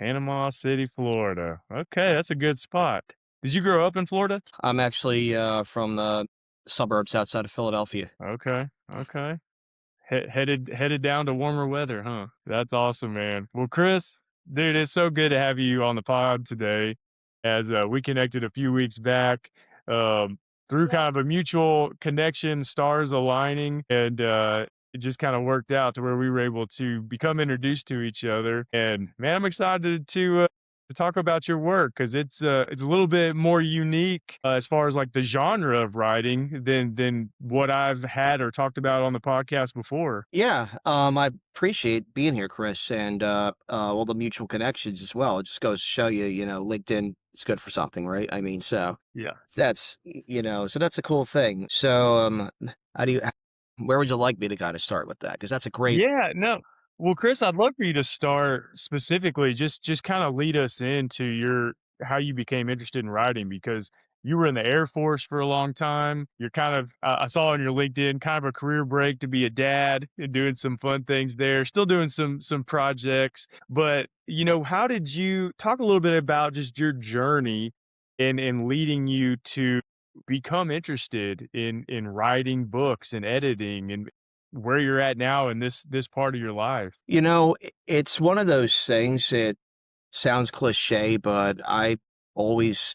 Panama City, Florida. Okay, that's a good spot. Did you grow up in Florida? I'm actually from the suburbs outside of Philadelphia. Okay, okay. Headed down to warmer weather, huh? That's awesome, man. Well, Chris, dude, it's so good to have you on the pod today. As we connected a few weeks back, through kind of a mutual connection, stars aligning, and it just kind of worked out to where we were able to become introduced to each other. And man, I'm excited to talk about your work because it's a little bit more unique as far as like the genre of writing than what I've had or talked about on the podcast before. Yeah, I appreciate being here, Chris, and all the mutual connections as well. It just goes to show you, LinkedIn is good for something, right? I mean, so Yeah. so that's a cool thing. So, how do you, where would you like me to kind of start with that? Because that's a great, Yeah, no. Well, Chris, I'd love for you to start specifically, just kind of lead us into your how you became interested in writing because you were in the Air Force for a long time. You're kind of I saw on your LinkedIn kind of a career break to be a dad and doing some fun things there, still doing some projects. But how did you talk a little bit about just your journey in leading you to become interested in writing books and editing and where you're at now in this part of your life. it's one of those things. It sounds cliche, but always,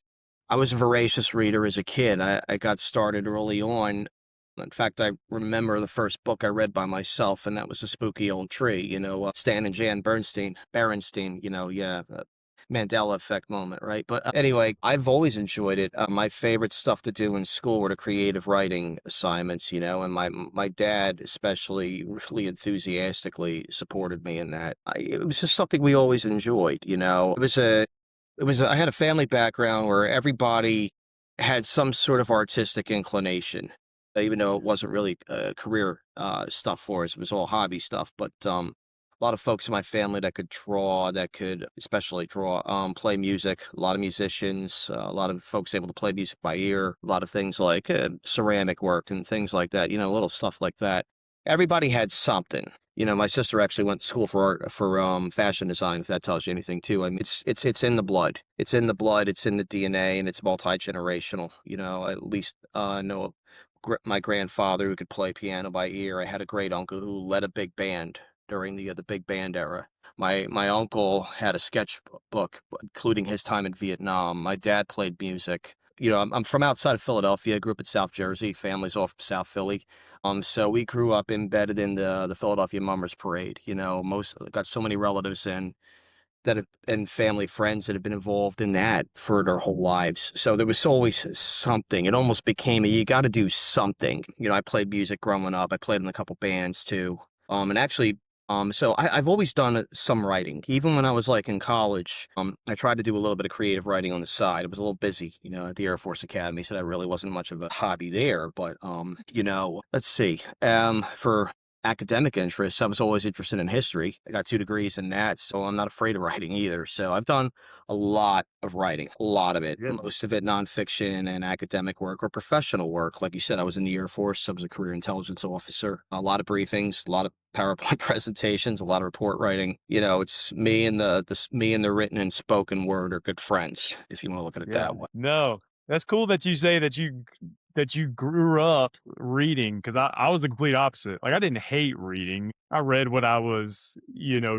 I was a voracious reader as a kid. I got started early on. In fact, I remember the first book I read by myself, and that was A Spooky Old Tree, Stan and Jan Berenstein, yeah, Mandela effect moment, right? But anyway, I've always enjoyed it. My favorite stuff to do in school were the creative writing assignments, and my dad especially really enthusiastically supported me in that. It was just something we always enjoyed, I had a family background where everybody had some sort of artistic inclination, even though it wasn't really career stuff for us. It was all hobby stuff. But a lot of folks in my family that could draw, that could especially draw, play music. A lot of musicians, a lot of folks able to play music by ear. A lot of things like ceramic work and things like that. Little stuff like that. Everybody had something. My sister actually went to school for fashion design, if that tells you anything too. I mean, it's in the blood. It's in the blood, it's in the DNA, and it's multi-generational. At least I know my grandfather who could play piano by ear. I had a great uncle who led a big band during the big band era. My uncle had a sketchbook, including his time in Vietnam. My dad played music. I'm from outside of Philadelphia. I grew up in South Jersey. Family's all from South Philly. So we grew up embedded in the Philadelphia Mummers Parade. Most got so many relatives and family friends that have been involved in that for their whole lives. So there was always something. It almost became you got to do something. I played music growing up. I played in a couple bands too. And actually, so I've always done some writing. Even when I was like in college, I tried to do a little bit of creative writing on the side. It was a little busy, at the Air Force Academy, so that really wasn't much of a hobby there. But let's see. For academic interests, I was always interested in history. I got 2 degrees in that, so I'm not afraid of writing either. So I've done a lot of writing, a lot of it, Yeah. most of it nonfiction and academic work or professional work. Like you said, I was in the Air Force. I was a career intelligence officer. A lot of briefings, a lot of PowerPoint presentations, a lot of report writing. It's me and the written and spoken word are good friends, if you want to look at it Yeah. that way. No, that's cool that you say that you grew up reading because I was the complete opposite. Like I didn't hate reading. I read what I was,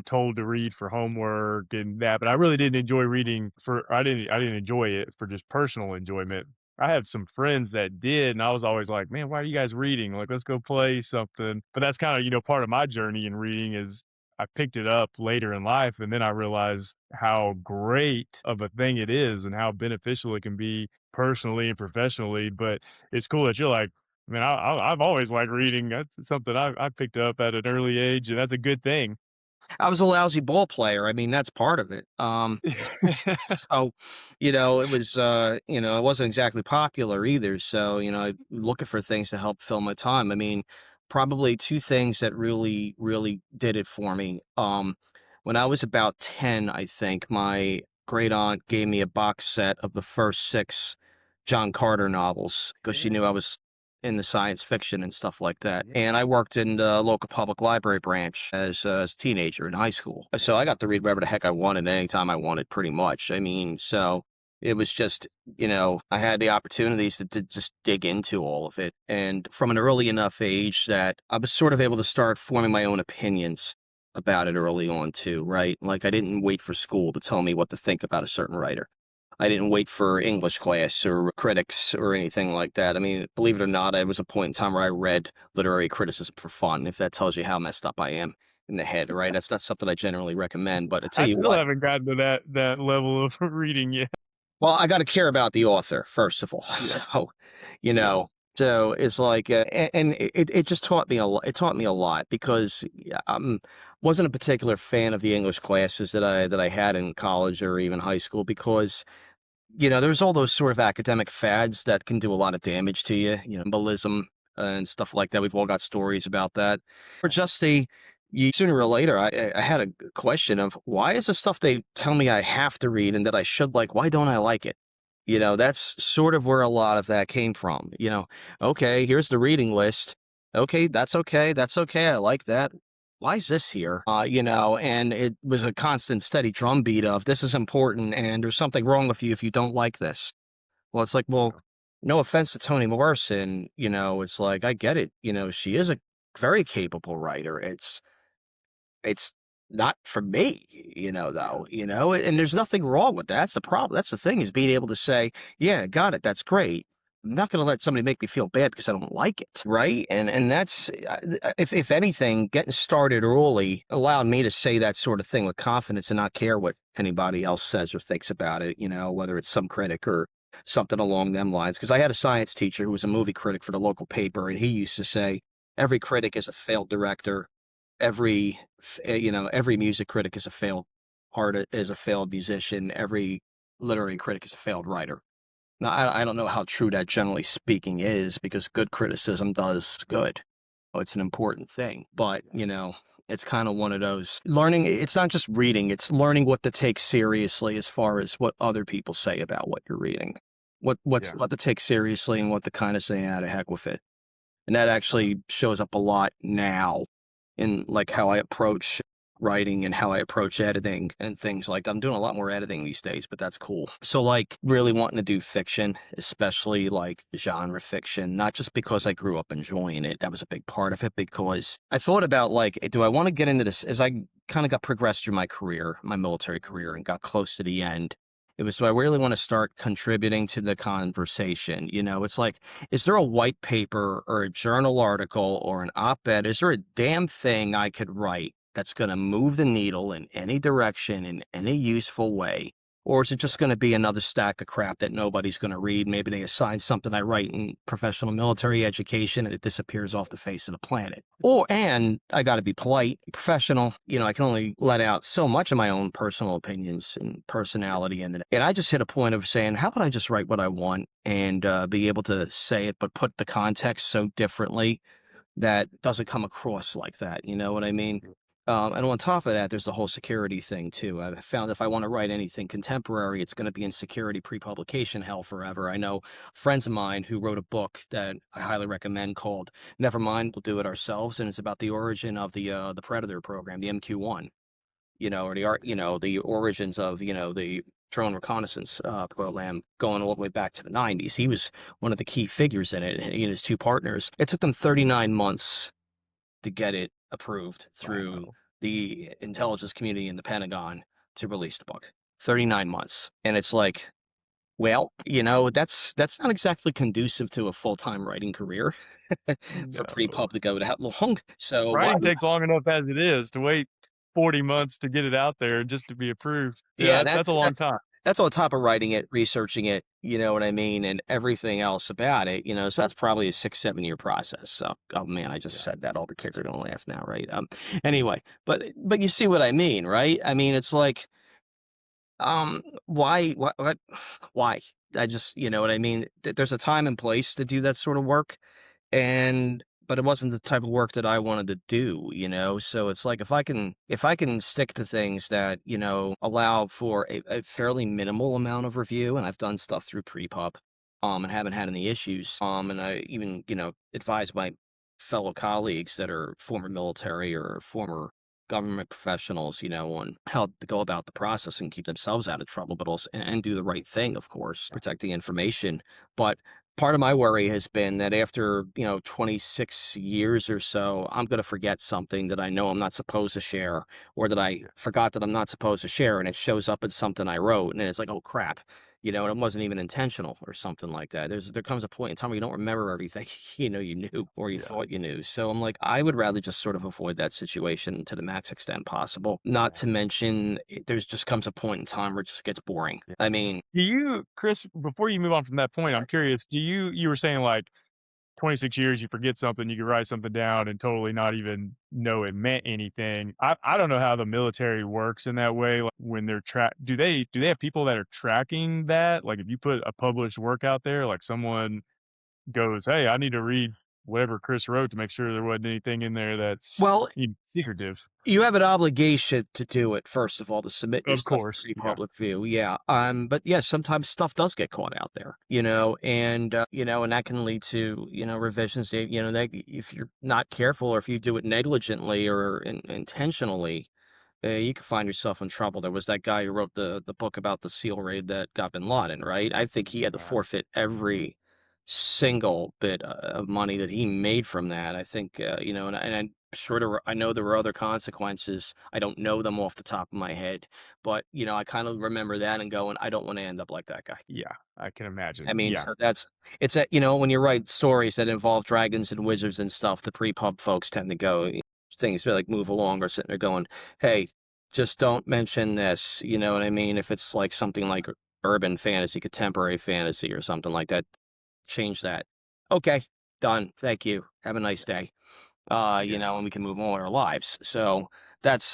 told to read for homework and that, but I really didn't enjoy reading I didn't enjoy it for just personal enjoyment. I had some friends that did, and I was always like, "Man, why are you guys reading? Like, let's go play something." But that's kind of, part of my journey in reading is I picked it up later in life, and then I realized how great of a thing it is and how beneficial it can be personally and professionally. But it's cool that you're like, man, I've always liked reading. That's something I picked up at an early age, and that's a good thing. I was a lousy ball player. I mean, that's part of it. So, it was, it wasn't exactly popular either. So, looking for things to help fill my time. I mean, probably 2 things that really, really did it for me. When I was about 10, I think my great aunt gave me a box set of the first 6 John Carter novels because she knew I was in the science fiction and stuff like that. And I worked in the local public library branch as a teenager in high school. So I got to read whatever the heck I wanted anytime I wanted, pretty much. I mean, so it was just, I had the opportunities to just dig into all of it. And from an early enough age that I was sort of able to start forming my own opinions about it early on too, right? Like I didn't wait for school to tell me what to think about a certain writer. I didn't wait for English class or critics or anything like that. I mean, believe it or not, I was a point in time where I read literary criticism for fun, if that tells you how messed up I am in the head, right? That's not something I generally recommend, but I tell I you still what, haven't gotten to that level of reading yet. well, I got to care about the author, first of all. Yeah. So, you know, so it's like, and it just taught me a lot. It taught me a lot because I wasn't a particular fan of the English classes that I had in college or even high school because there's all those sort of academic fads that can do a lot of damage to you, embolism and stuff like that. We've all got stories about that. Or just sooner or later, I had a question of why is the stuff they tell me I have to read and that I should like, why don't I like it? That's sort of where a lot of that came from. Okay, here's the reading list. Okay, that's okay. That's okay. I like that. Why is this here? And it was a constant, steady drumbeat of this is important and there's something wrong with you if you don't like this. Well, it's like, well, Yeah. no offense to Toni Morrison, it's like I get it. She is a very capable writer. It's not for me, Yeah. though, and there's nothing wrong with that. That's the problem. That's the thing is being able to say, yeah, got it. That's great. I'm not going to let somebody make me feel bad because I don't like it, right? And that's if anything, getting started early allowed me to say that sort of thing with confidence and not care what anybody else says or thinks about it, whether it's some critic or something along them lines. Because I had a science teacher who was a movie critic for the local paper, and he used to say, every critic is a failed director, every music critic is a failed artist, is a failed musician, every literary critic is a failed writer. Now, I don't know how true that generally speaking is because good criticism does good. It's an important thing, but it's kind of one of those learning. It's not just reading, it's learning what to take seriously as far as what other people say about what you're reading. Yeah. What to take seriously and what to kind of say, ah, the heck with it. And that actually shows up a lot now in like how I approach writing and how I approach editing and things like that. I'm doing a lot more editing these days, but that's cool. So like really wanting to do fiction, especially like genre fiction, not just because I grew up enjoying it. That was a big part of it because I thought about like, do I want to get into this as I kind of got progressed through my career, my military career and got close to the end. It was, do I really want to start contributing to the conversation? It's like, is there a white paper or a journal article or an op-ed? Is there a damn thing I could write that's going to move the needle in any direction in any useful way? Or is it just going to be another stack of crap that nobody's going to read? Maybe they assign something I write in professional military education and it disappears off the face of the planet. And I got to be polite, professional. I can only let out so much of my own personal opinions and personality. And I just hit a point of saying, how about I just write what I want and be able to say it, but put the context so differently that doesn't come across like that. You know what I mean? And on top of that, there's the whole security thing too. I've found if I want to write anything contemporary, it's going to be in security pre-publication hell forever. I know friends of mine who wrote a book that I highly recommend called "Never Mind, We'll Do It Ourselves," and it's about the origin of the Predator program, the MQ-1. Or the origins of the drone reconnaissance program going all the way back to the 90s. He was one of the key figures in it, and he and his two partners. It took them 39 months to get it approved through Wow. the intelligence community in the Pentagon to release the book. 39 months. And it's like, well, that's not exactly conducive to a full-time writing career for No. pre-pub to go that long. So why? Writing takes long enough as it is to wait 40 months to get it out there just to be approved. Yeah, Yeah, that's a long that's time. that's on top of writing it, researching it, you know what I mean, and everything else about it, so that's probably a 6, 7 year process. So, oh man, I just Yeah. said that. All the kids are gonna laugh now, right? Anyway, but you see what I mean, right? I mean, it's like, what, why? I just, you know what I mean? There's a time and place to do that sort of work, but it wasn't the type of work that I wanted to do, so it's like if I can stick to things that allow for a fairly minimal amount of review, and I've done stuff through pre-pub, and haven't had any issues. And I even, advise my fellow colleagues that are former military or former government professionals, on how to go about the process and keep themselves out of trouble, but also and do the right thing, of course, protect the information. But part of my worry has been that after, 26 years or so, I'm going to forget something that I know I'm not supposed to share, or that I Yeah. forgot that I'm not supposed to share, and it shows up as something I wrote, and it's like, oh crap, and it wasn't even intentional or something like that. There comes a point in time where you don't remember everything you knew or you Yeah. thought you knew. So I'm like, I would rather just sort of avoid that situation to the max extent possible. Not Yeah. to mention, there's just comes a point in time where it just gets boring. Yeah. I mean, Do you, Chris, before you move on from that point, I'm sure. curious, you were saying like 26 years, you forget something, you can write something down and totally not even know it meant anything. I don't know how the military works in that way. Like when they're do they have people that are tracking that? Like if you put a published work out there, like someone goes, "Hey, I need to read whatever Chris wrote to make sure there wasn't anything in there that's Well, secretive." you have an obligation to do it, first of all, to submit your Of stuff for course. Yeah. pre-public view, yeah, but, yeah, sometimes stuff does get caught out there, and that can lead to, revisions that, that if you're not careful or if you do it negligently or intentionally, you could find yourself in trouble. There was that guy who wrote the book about the SEAL raid that got Bin Laden, right? I think he had to Yeah. forfeit every single bit of money that he made from that. I think, and I'm sure I know there were other consequences. I don't know them off the top of my head, but I kind of remember that and going, I don't want to end up like that guy. Yeah, I can I imagine. mean, Yeah. so it's a, when you write stories that involve dragons and wizards and stuff, the pre-pub folks tend to go, things like move along or sitting there going, hey, just don't mention this. You know what I mean? If it's like something like urban fantasy, contemporary fantasy or something like that, change that. Okay, done. Thank you. Have a nice day. Yeah. And we can move on with our lives. So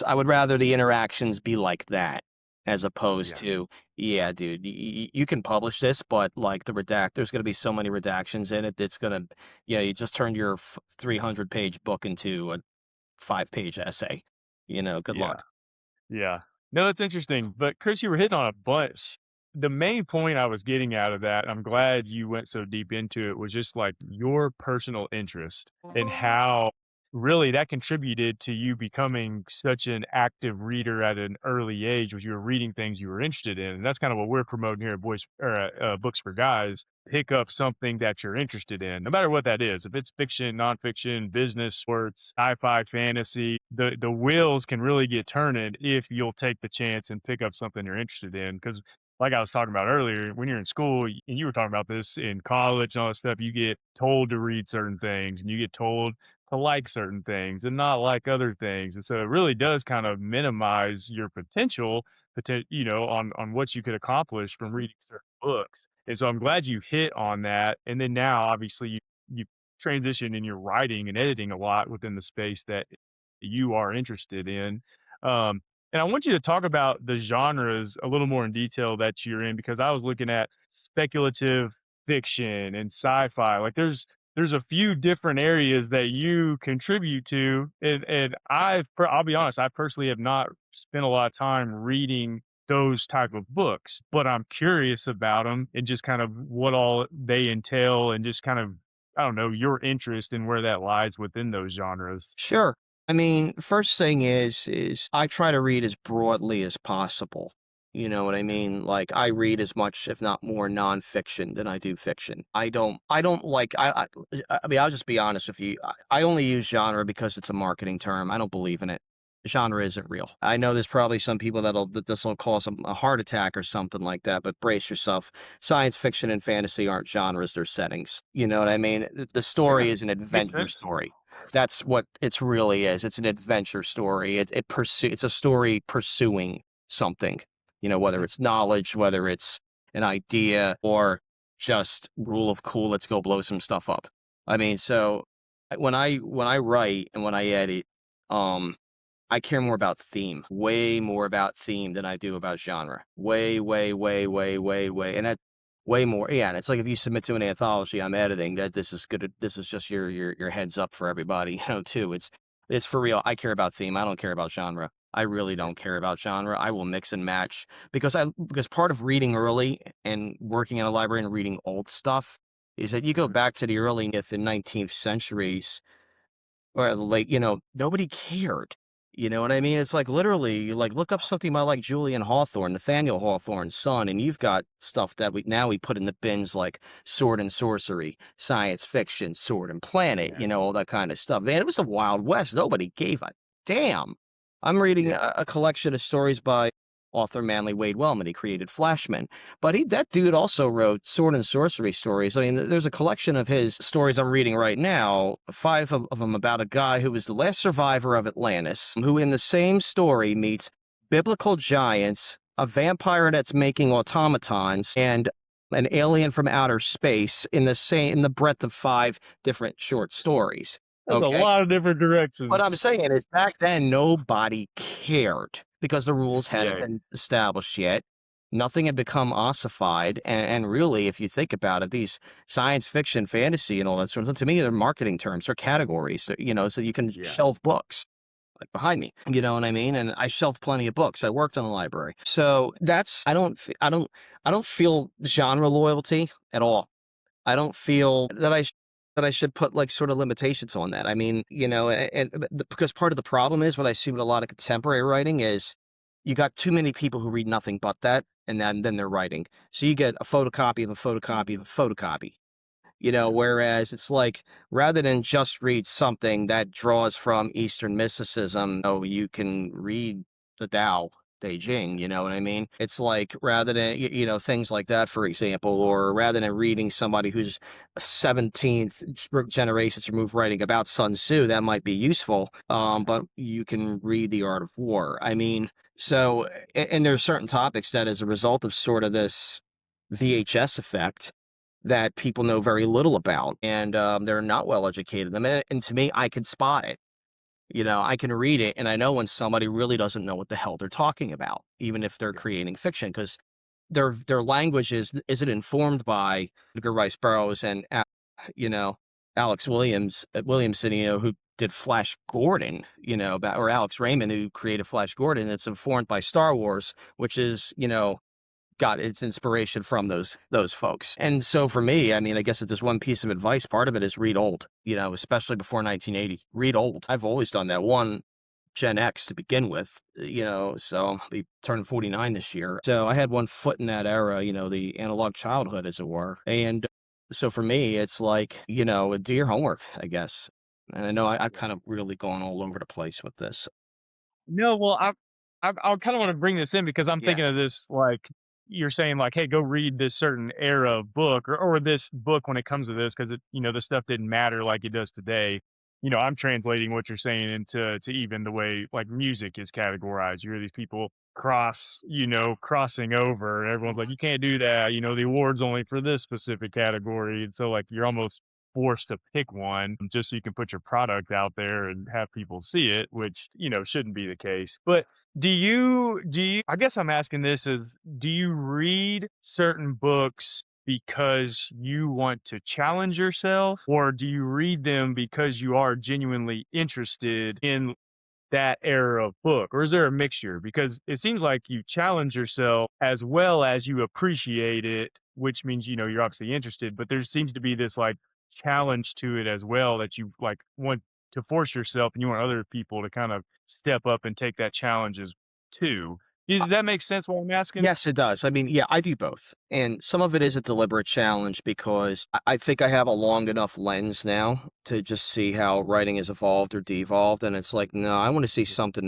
I would rather the interactions be like that as opposed Yeah. to, yeah, dude, you can publish this, but like there's going to be so many redactions in it. It's going to, yeah, you just turned your 300-page book into a 5-page essay. Good Yeah. luck. Yeah. No, it's interesting. But Chris, you were hitting on a bunch. The main point I was getting out of that, I'm glad you went so deep into it, was just like your personal interest and how really that contributed to you becoming such an active reader at an early age, was you were reading things you were interested in. And that's kind of what we're promoting here at Books for Guys. Pick up something that you're interested in, no matter what that is. If it's fiction, nonfiction, business, sports, sci-fi, fantasy, the wheels can really get turning if you'll take the chance and pick up something you're interested in. Because, like I was talking about earlier, when you're in school, and you were talking about this in college and all that stuff, you get told to read certain things, and you get told to like certain things and not like other things, and so it really does kind of minimize your on what you could accomplish from reading certain books. And so I'm glad you hit on that. And then now, obviously, you transition in your writing and editing a lot within the space that you are interested in. And I want you to talk about the genres a little more in detail that you're in, because I was looking at speculative fiction and sci-fi. Like there's a few different areas that you contribute to, and I'll be honest, I personally have not spent a lot of time reading those type of books, but I'm curious about them and just kind of what all they entail, and just kind of, I don't know, your interest in where that lies within those genres. Sure. I mean, first thing is I try to read as broadly as possible. You know what I Yeah. mean? Like I read as much, if not more, nonfiction than I do fiction. I don't like I mean, I'll just be honest with you. I only use genre because it's a marketing term. I don't believe in it. Genre isn't real. I know there's probably some people that this will cause them a heart attack or something like that, but brace yourself. Science fiction and fantasy aren't genres, they're settings. You know what I mean? The Yeah. story is an Makes adventure sense. story. That's what it's really is. It's an adventure story. It's a story pursuing something, whether Mhm. it's knowledge, whether it's an idea, or just rule of cool, let's go blow some stuff up. I mean, so when I write and when I edit, um, I care more about theme, way more about theme than I do about genre. Way, way, way, way, way, way, and that way more. Yeah, and it's like if you submit to an anthology I'm editing, that this is good. This is just your heads up for everybody, too. It's for real. I care about theme. I don't care about genre. I really don't care about genre. I will mix and match because part of reading early and working in a library and reading old stuff is that you go Mhm. back to the early 19th centuries or the late, nobody cared. You know what I mean? It's like literally, like look up something by like Julian Hawthorne, Nathaniel Hawthorne's son, and you've got stuff that we put in the bins like Sword and Sorcery, science fiction, Sword and Planet, Yeah. all that kind of stuff. Man, it was the Wild West. Nobody gave a damn. I'm reading Yeah. a collection of stories by author Manly Wade Wellman. He created Flashman. But that dude also wrote sword and sorcery stories. I mean, there's a collection of his stories I'm reading right now, five of them about a guy who was the last survivor of Atlantis, who in the same story meets biblical giants, a vampire that's making automatons, and an alien from outer space in the breadth of five different short stories. There's a Okay. lot of different What directions. I'm saying is back then nobody cared because the rules hadn't Yeah. been established yet. Nothing had become ossified. And really, if you think about it, these science fiction, fantasy, and all that sort of to me, they're marketing terms, they're categories, so you can Yeah. shelve books like behind me. You know what I mean? And I shelved plenty of books. I worked in a library. So I don't feel genre loyalty at all. I don't feel that I should put like sort of limitations on that. I mean, because part of the problem is what I see with a lot of contemporary writing is you got too many people who read nothing but that, and then they're writing. So you get a photocopy of a photocopy of a photocopy. Yeah. Whereas it's like rather than just read something that draws from Eastern mysticism, you can read the Tao Te Ching, you know what I mean? It's like rather than, things like that, for example, or rather than reading somebody who's 17th generations removed writing about Sun Tzu, that might be useful, but you can read The Art of War. I mean, so, and there's certain topics that as a result of sort of this VHS effect, that people know very little about, and they're not well educated. I mean, and to me, I can spot it. I can read it, and I know when somebody really doesn't know what the hell they're talking about, even if they're Yeah. creating fiction, because their language isn't informed by Edgar Rice Burroughs and Alex Williamson, who did Flash Gordon, or Alex Raymond who created Flash Gordon. It's informed by Star Wars, which is got its inspiration from those folks. And so for me, I mean, I guess if there's one piece of advice, part of it is read old, especially before 1980. Read old. I've always done that. One, Gen X to begin with, so I'll be turning 49 this year. So I had one foot in that era, the analog childhood, as it were. And so for me, it's like, do your homework, I guess. And I know I've Yeah. kind of really gone all over the place with this. No, well, I kind of want to bring this in because I'm Yeah. thinking of this like you're saying like, hey, go read this certain era of book or this book when it comes to this because this stuff didn't matter like it does today. I'm translating what you're saying into even the way like music is categorized. You hear these people crossing over. And everyone's like, you can't do that. The award's only for this specific category, and so like you're almost forced to pick one just so you can put your product out there and have people see it, which, shouldn't be the case. But I guess I'm asking this is, do you read certain books because you want to challenge yourself, or do you read them because you are genuinely interested in that era of book, or is there a mixture? Because it seems like you challenge yourself as well as you appreciate it, which means, you're obviously interested, but there seems to be this like challenge to it as well that you like want to force yourself and you want other people to kind of step up and take that challenge as too. Does that make sense what I'm asking? Yes, it does. I mean, yeah, I do both. And some of it is a deliberate challenge because I think I have a long enough lens now to just see how writing has evolved or devolved. And it's like, no, I want to see Yeah. something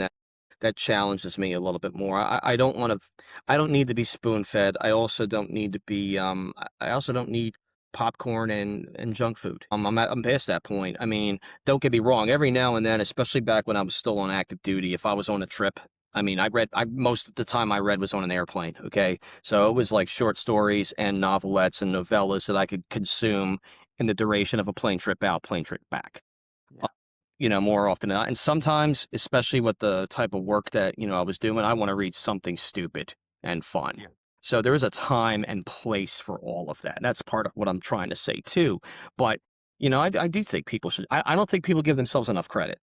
that challenges me a little bit more. I don't want to, I don't need to be spoon fed. I also don't need to be, I also don't need popcorn and junk food. I'm past that point. I mean, don't get me wrong. Every now and then, especially back when I was still on active duty, if I was on a trip, I mean, most of the time I read was on an airplane. Okay. So it was like short stories and novelettes and novellas that I could consume in the duration of a plane trip out, plane trip back, Yeah. more often than not. And sometimes, especially with the type of work that, I was doing, I want to read something stupid and fun. Yeah. So there is a time and place for all of that. And that's part of what I'm trying to say too. But, I do think people should, I don't think people give themselves enough credit.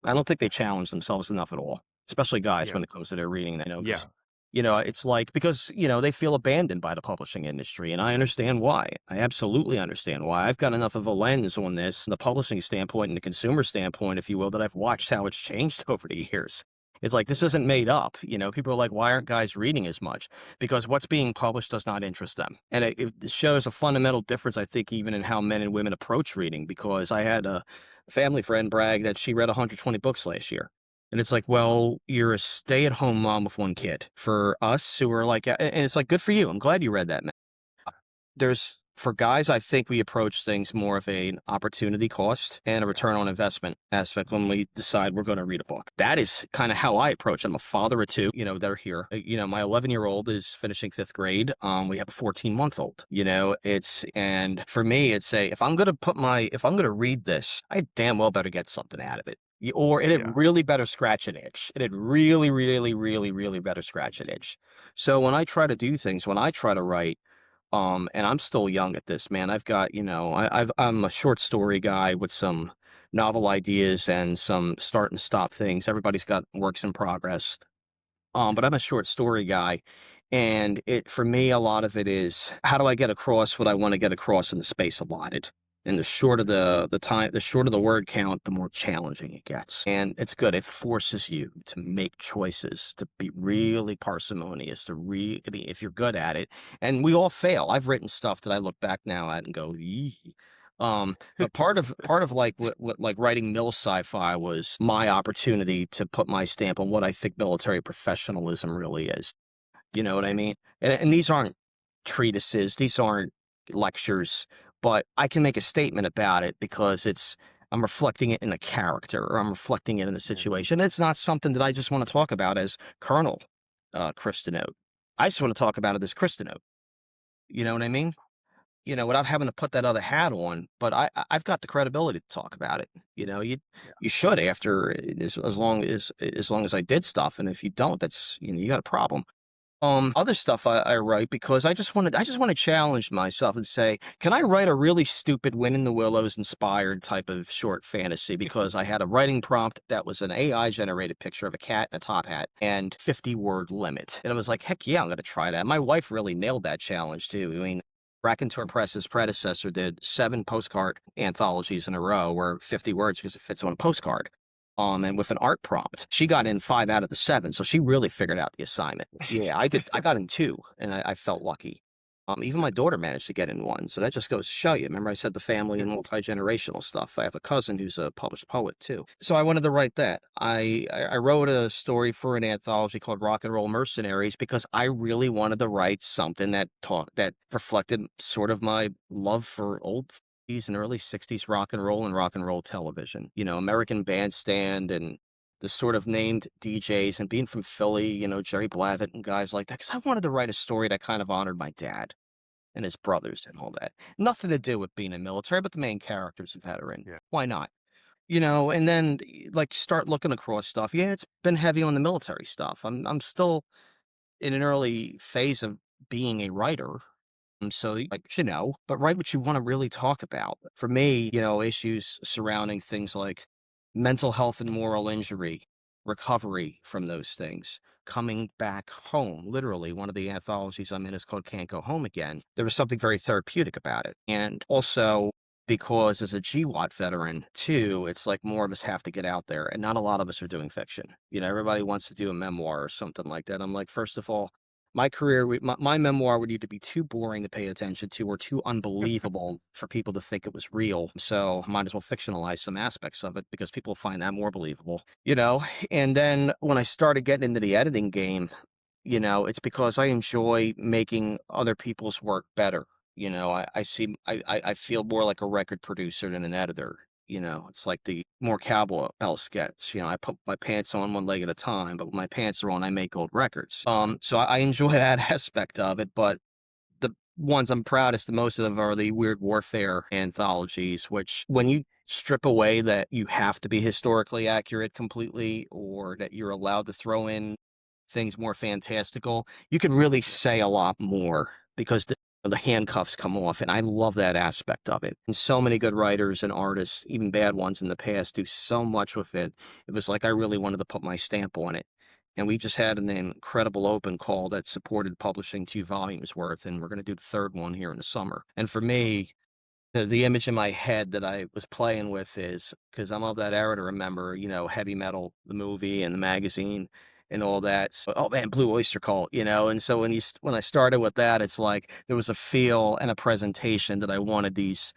I don't think they challenge themselves enough at all. especially guys Yeah. when it comes to their reading, because Yeah. it's like because they feel abandoned by the publishing industry, and I understand why. I absolutely understand why. I've got enough of a lens on this, the publishing standpoint and the consumer standpoint, if you will, that I've watched how it's changed over the years. It's like this isn't made up. People are like, why aren't guys reading as much? Because what's being published does not interest them, and it shows a fundamental difference, I think, even in how men and women approach reading. Because I had a family friend brag that she read 120 books last year. And it's like, well, you're a stay-at-home mom with one kid. For us who are like, and it's like, good for you. I'm glad you read that. For guys, I think we approach things more of an opportunity cost and a return on investment aspect when we decide we're going to read a book. That is kind of how I approach it. I'm a father of two, they're here. My 11-year-old is finishing 5th grade. We have a 14-month-old, and for me, if I'm going to read this, I damn well better get something out of it. Or it Yeah. had really better scratch an itch. It had really, really, really, really better scratch an itch. So when I try to do things, when I try to write, and I'm still young at this, man. I've got, I'm a short story guy with some novel ideas and some start and stop things. Everybody's got works in progress. But I'm a short story guy, and for me, a lot of it is how do I get across what I want to get across in the space allotted. And the shorter the time, the shorter the word count, the more challenging it gets. And it's good. It forces you to make choices, to be really parsimonious, if you're good at it. And we all fail. I've written stuff that I look back now at and go, yee. But part of like what like writing mil sci-fi was my opportunity to put my stamp on what I think military professionalism really is. You know what I mean? And these aren't treatises, these aren't lectures, but I can make a statement about it because I'm reflecting it in a character or I'm reflecting it in a Yeah. situation. It's not something that I just want to talk about as Colonel Chris DiNote. I just want to talk about it as Chris DiNote. You know what I mean? Without having to put that other hat on, but I've got the credibility to talk about it. Yeah. You should after as long as I did stuff, and if you don't, that's you got a problem. Other stuff I write because I just want to challenge myself and say, can I write a really stupid Wind in the Willows inspired type of short fantasy? Because I had a writing prompt that was an AI generated picture of a cat in a top hat and 50-word limit, and I was like, heck yeah, I'm gonna try that. My wife really nailed that challenge too. I mean, Raconteur Press's predecessor did 7 postcard anthologies in a row, where 50 words because it fits on a postcard. And with an art prompt, she got in 5 out of the 7, so she really figured out the assignment. Yeah, I did. I got in 2, and I felt lucky. Even my daughter managed to get in 1, so that just goes to show you. Remember, I said the family and multi-generational stuff. I have a cousin who's a published poet too, so I wanted to write that. I wrote a story for an anthology called Rock and Roll Mercenaries because I really wanted to write something that reflected sort of my love for old and early 60s rock and roll television. American Bandstand and the sort of named DJs, and being from Philly, Jerry Blavat and guys like that, because I wanted to write a story that kind of honored my dad and his brothers and all that. Nothing to do with being in military, but the main character's a veteran. Yeah. Why not? And then like start looking across stuff. Yeah, it's been heavy on the military stuff. I'm still in an early phase of being a writer. So, like, but write what you want to really talk about. For me, issues surrounding things like mental health and moral injury, recovery from those things, coming back home. Literally, one of the anthologies I'm in is called Can't Go Home Again. There was something very therapeutic about it. And also, because as a GWAT veteran, too, it's like more of us have to get out there, and not a lot of us are doing fiction. Everybody wants to do a memoir or something like that. I'm like, first of all, my career, my memoir would either be too boring to pay attention to or too unbelievable for people to think it was real. So might as well fictionalize some aspects of it because people find that more believable, And then when I started getting into the editing game, it's because I enjoy making other people's work better. I feel more like a record producer than an editor. It's like the more cowboy else gets. I put my pants on one leg at a time, but when my pants are on, I make old records. So I enjoy that aspect of it, but the ones I'm proudest of most of them are the Weird Warfare anthologies, which when you strip away that you have to be historically accurate completely or that you're allowed to throw in things more fantastical, you can really say a lot more because the handcuffs come off. And I love that aspect of it. And so many good writers and artists, even bad ones in the past, do so much with it. It was like I really wanted to put my stamp on it. and we just had an incredible open call that supported publishing 2 volumes worth, and we're going to do the third one here in the summer. And for me, the image in my head that I was playing with is, because I'm of that era to remember, Heavy Metal, the movie and the magazine and all that. So, oh man, Blue Oyster Cult, and so when I started with that, it's like there was a feel and a presentation that I wanted these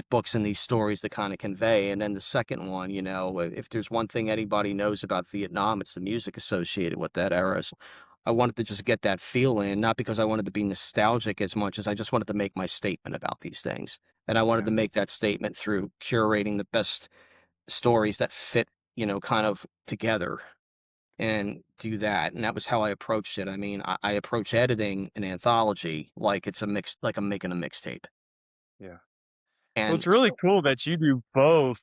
books and these stories to kind of convey. And then the second one, if there's one thing anybody knows about Vietnam, it's the music associated with that era. So I wanted to just get that feel in, not because I wanted to be nostalgic as much as I just wanted to make my statement about these things. And I wanted to Yeah. make that statement through curating the best stories that fit, kind of together and do that. And that was how I approached it. I mean, I approach editing an anthology like it's a mix, like I'm making a mixtape. Yeah. Well, And it's really cool that you do both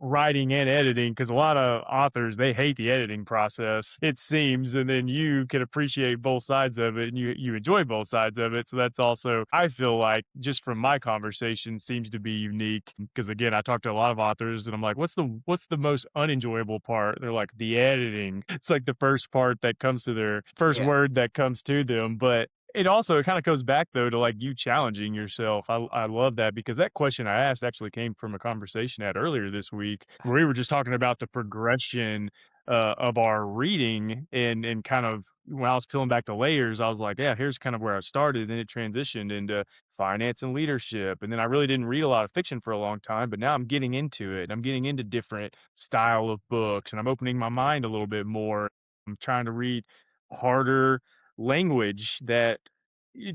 writing and editing, because a lot of authors, they hate the editing process, it seems, and then you can appreciate both sides of it and you enjoy both sides of it. So that's also, I feel like, just from my conversation, seems to be unique, because again, I talk to a lot of authors and I'm like, what's the most unenjoyable part? They're like, the editing. It's like the first part that comes to their first yeah. word that comes to them. But it kind of goes back though to like you challenging yourself. I love that, because that question I asked actually came from a conversation I had earlier this week where we were just talking about the progression of our reading, and kind of when I was peeling back the layers, I was like, yeah, here's kind of where I started. Then it transitioned into finance and leadership, and then I really didn't read a lot of fiction for a long time, but now I'm getting into it. I'm getting into different style of books, and I'm opening my mind a little bit more. I'm trying to read harder language that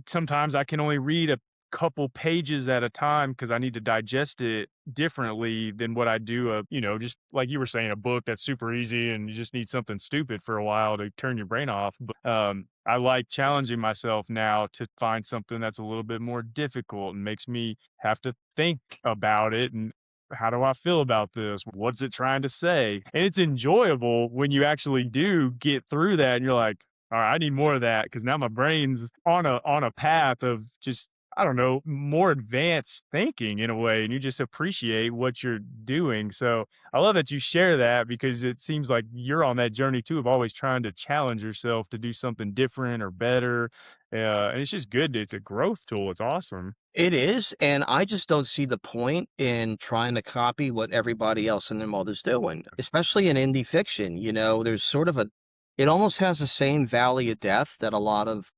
sometimes I can only read a couple pages at a time because I need to digest it differently than what I do just like you were saying, a book that's super easy and you just need something stupid for a while to turn your brain off. But I like challenging myself now to find something that's a little bit more difficult and makes me have to think about it, and how do I feel about this? What's it trying to say? And it's enjoyable when you actually do get through that and you're like, all right, I need more of that, because now my brain's on a path of just, I don't know, more advanced thinking in a way, and you just appreciate what you're doing. So I love that you share that, because it seems like you're on that journey too of always trying to challenge yourself to do something different or better. And it's just good. It's a growth tool. It's awesome. It is, and I just don't see the point in trying to copy what everybody else and their mother's doing, especially in indie fiction. There's sort of it almost has the same valley of death that a lot of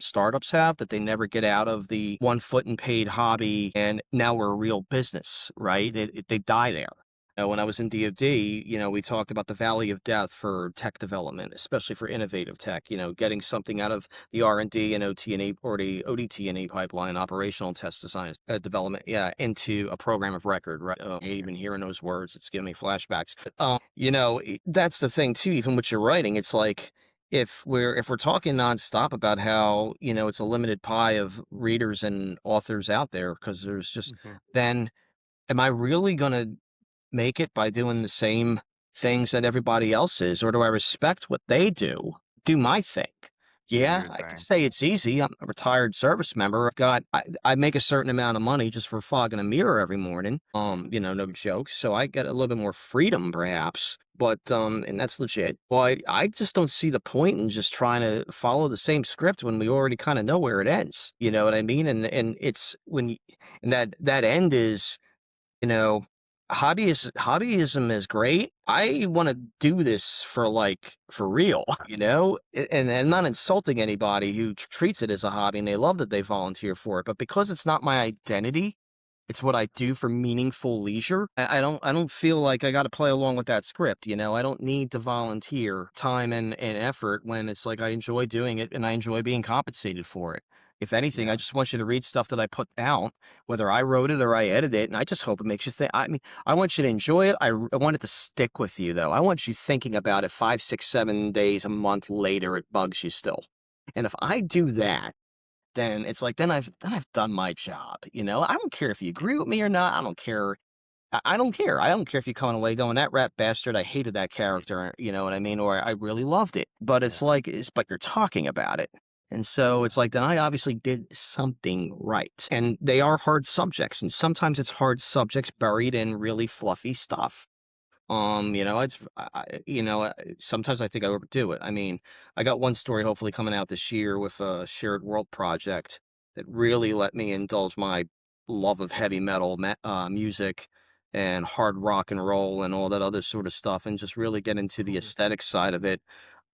startups have, that they never get out of the one foot and paid hobby, and now we're a real business, right? They die there. When I was in DoD, we talked about the valley of death for tech development, especially for innovative tech, getting something out of the R&D and OT&E or the ODT&E pipeline, operational test design development, yeah, into a program of record, right? Oh, I hate even hearing those words. It's giving me flashbacks. That's the thing too, even what you're writing, it's like, if we're talking nonstop about how, it's a limited pie of readers and authors out there, because there's just, Mhm. then am I really gonna make it by doing the same things that everybody else is, or do I respect what they do? Do my thing. Do Yeah, your I could thing. say it's easy. I'm a retired service member. I make a certain amount of money just for fogging a mirror every morning. No joke. So I get a little bit more freedom perhaps, but and that's legit. But I just don't see the point in just trying to follow the same script when we already kind of know where it ends. You know what I mean? And it's when you, and that end is, you know, hobbyism is great. I want to do this for real, and I'm not insulting anybody who treats it as a hobby and they love that they volunteer for it, but because it's not my identity, it's what I do for meaningful leisure. I don't feel like I got to play along with that script. I don't need to volunteer time and effort when it's like I enjoy doing it and I enjoy being compensated for it. If anything, I Yeah. just want you to read stuff that I put down, whether I wrote it or I edited it, and I just hope it makes you think. I mean, I want you to enjoy it. I want it to stick with you, though. I want you thinking about it 5, 6, 7 days, a month later. It bugs you still. And if I do that, then it's like then I've done my job. I don't care if you agree with me or not. I don't care. I don't care. I don't care if you're coming away going, that rat bastard, I hated that character, you know what I mean? Or I really loved it. But Yeah. but you're talking about it. And so it's like, then I obviously did something right. And they are hard subjects. And sometimes it's hard subjects buried in really fluffy stuff. You know, you know, sometimes I think I overdo it. I mean, I got one story hopefully coming out this year with a shared world project that really let me indulge my love of heavy metal music and hard rock and roll and all that other sort of stuff, and just really get into the Mhm. aesthetic side of it.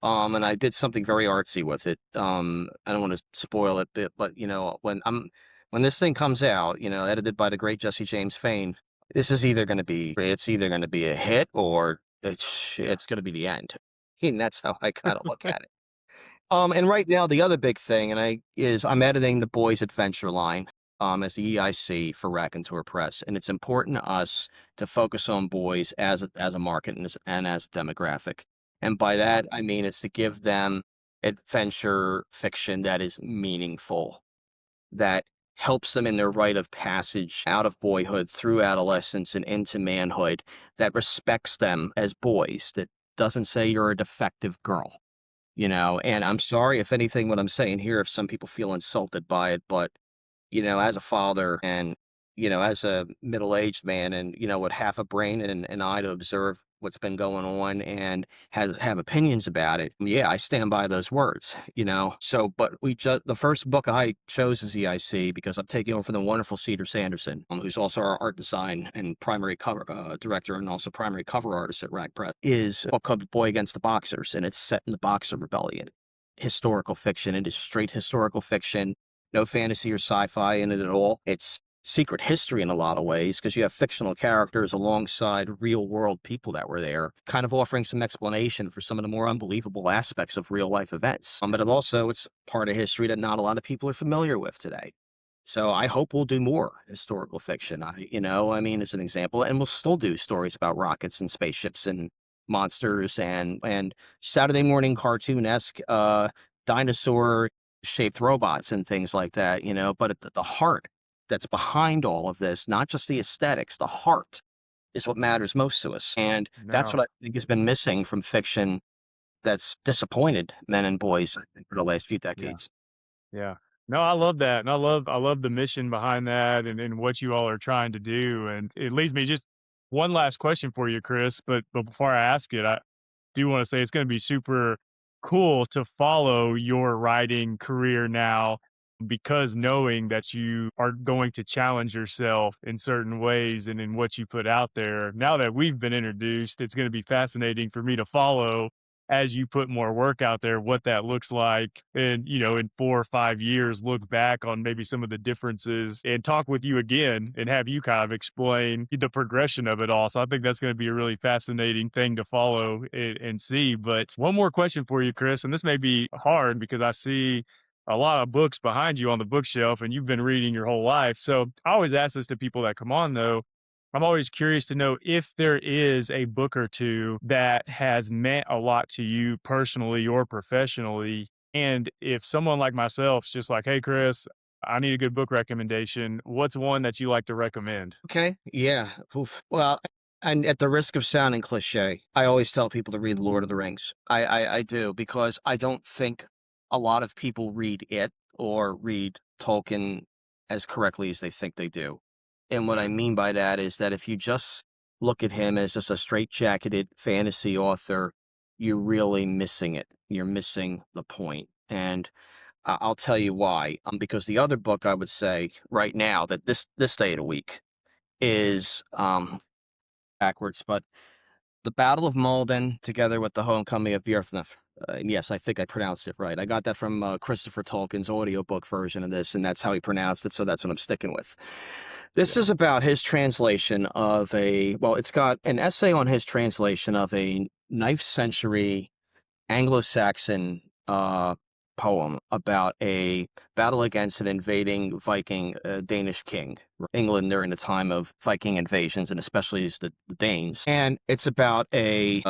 And I did something very artsy with it. I don't want to spoil it, but you know, when this thing comes out, you know, edited by the great Jesse James Fain, this is either going to be it's either going to be a hit or Yeah. it's going to be the end. And that's how I kind of look at it. And right now the other big thing, I'm editing the Boys Adventure line as the EIC for Raconteur Press, and it's important to us to focus on boys as a market and as a demographic. And by that I mean it's to give them adventure fiction that is meaningful, that helps them in their rite of passage out of boyhood through adolescence and into manhood, that respects them as boys, that doesn't say you're a defective girl, you know. And I'm sorry if anything what I'm saying here, if some people feel insulted by it, but you know, as a father and, you know, as a middle-aged man and, you know, with half a brain and an eye to observe what's been going on and have opinions about it. Yeah, I stand by those words, you know. So, but the first book I chose as EIC because I'm taking over from the wonderful Cedar Sanderson, who's also our art design and primary cover director and also primary cover artist at Rack Press, is a book called Boy Against the Boxers, and it's set in the Boxer Rebellion. Historical fiction. It is straight historical fiction, no fantasy or sci-fi in it at all. It's secret history in a lot of ways because you have fictional characters alongside real world people that were there, kind of offering some explanation for some of the more unbelievable aspects of real life events. But it's part of history that not a lot of people are familiar with today. So I hope we'll do more historical fiction. You know, I mean, as an example, and we'll still do stories about rockets and spaceships and monsters and Saturday morning cartoon-esque dinosaur shaped robots and things like that, you know. But the heart that's behind all of this, not just the aesthetics, the heart is what matters most to us. And that's No. what I think has been missing from fiction that's disappointed men and boys, I think, for the last few Yeah. decades. Yeah. No, I love that, and I love the mission behind that and what you all are trying to do, and it leads me just one last question for you, Chris, but before I ask it, I do wanna say it's gonna be super cool to follow your writing career now because knowing that you are going to challenge yourself in certain ways and in what you put out there. Now that we've been introduced, it's gonna be fascinating for me to follow as you put more work out there, what that looks like. And, you know, in 4 or 5 years, look back on maybe some of the differences and talk with you again and have you kind of explain the progression of it all. So I think that's going to be a really fascinating thing to follow and see. But one more question for you, Chris, and this may be hard because I see a lot of books behind you on the bookshelf and you've been reading your whole life. So I always ask this to people that come on though. I'm always curious to know if there is a book or two that has meant a lot to you personally or professionally. And if someone like myself's just like, hey, Chris, I need a good book recommendation, what's one that you like to recommend? Okay. Yeah. Oof. Well, and at the risk of sounding cliche, I always tell people to read Lord of the Rings. I do because I don't think a lot of people read it or read Tolkien as correctly as they think they do. And what I mean by that is that if you just look at him as just a straight-jacketed fantasy author, you're really missing it. You're missing the point. And I'll tell you why. Because the other book I would say right now that this day of the week is backwards, but the Battle of Malden together with the Homecoming of Bjornfnef. Yes, I think I pronounced it right. I got that from Christopher Tolkien's audiobook version of this, and that's how he pronounced it, so that's what I'm sticking with. This Yeah. is about his translation of it's got an essay on his translation of a 9th century Anglo-Saxon poem about a battle against an invading Viking Danish king, England during the time of Viking invasions, and especially the Danes. And it's about a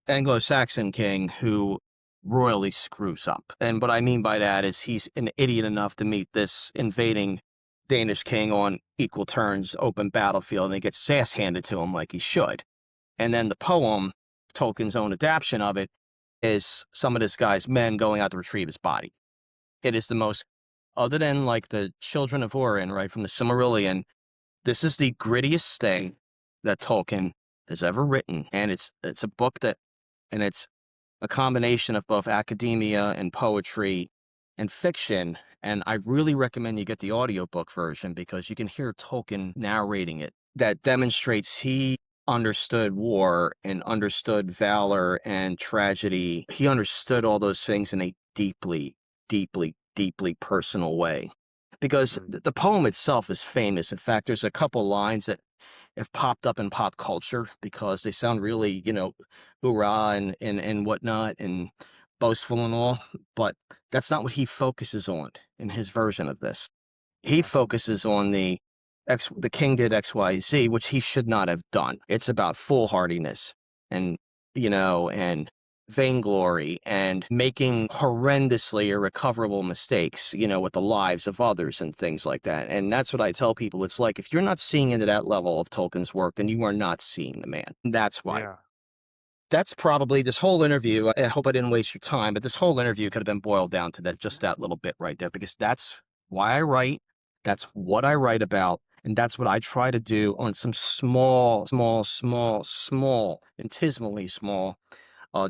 Anglo-Saxon king who royally screws up. And what I mean by that is he's an idiot enough to meet this invading Danish king on equal terms, open battlefield, and he gets his ass handed to him like he should. And then the poem, Tolkien's own adaptation of it, is some of this guy's men going out to retrieve his body. It is the most, other than like the Children of Orin, right, from the Silmarillion, this is the grittiest thing that Tolkien has ever written, and it's a book that, and it's a combination of both academia and poetry and fiction. And I really recommend you get the audiobook version because you can hear Tolkien narrating it. That demonstrates he understood war and understood valor and tragedy. He understood all those things in a deeply, deeply, deeply personal way. Because Mm. the poem itself is famous. In fact, there's a couple lines that have popped up in pop culture because they sound really, hoorah and whatnot and boastful and all. But that's not what he focuses on in his version of this. He Yeah. focuses on the king did XYZ, which he should not have done. It's about foolhardiness and, and vainglory and making horrendously irrecoverable mistakes, with the lives of others and things like that. And that's what I tell people. It's like, if you're not seeing into that level of Tolkien's work, then you are not seeing the man. That's why. Yeah. That's probably this whole interview. I hope I didn't waste your time, but this whole interview could have been boiled down to just that little bit right there, because that's why I write. That's what I write about. And that's what I try to do on some small, small, small, small, intimately small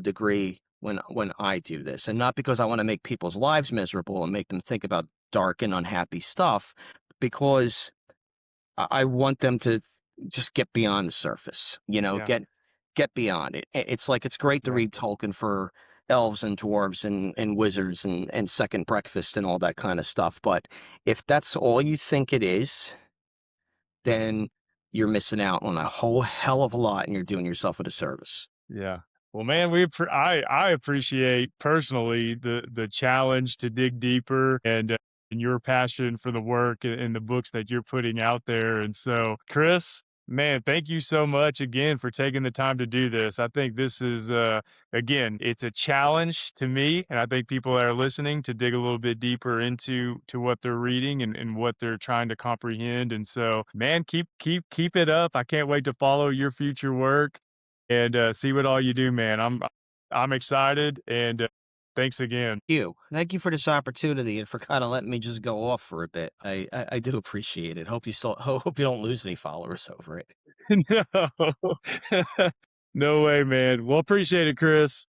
degree when I do this. And not because I want to make people's lives miserable and make them think about dark and unhappy stuff, because I want them to just get beyond the surface, Yeah. get beyond it. It's like, it's great to Yeah. read Tolkien for elves and dwarves and wizards and second breakfast and all that kind of stuff. But if that's all you think it is, then you're missing out on a whole hell of a lot and you're doing yourself a disservice. Yeah. Well, man, I appreciate personally the challenge to dig deeper and your passion for the work and the books that you're putting out there. And so, Chris, man, thank you so much again for taking the time to do this. I think this is again, it's a challenge to me, and I think people that are listening to dig a little bit deeper into what they're reading and what they're trying to comprehend. And so, man, keep it up. I can't wait to follow your future work and see what all you do, man. I'm excited, and thanks again. Thank you for this opportunity and for kind of letting me just go off for a bit. I do appreciate it. Hope you don't lose any followers over it. No, no way, man. Well, appreciate it, Chris.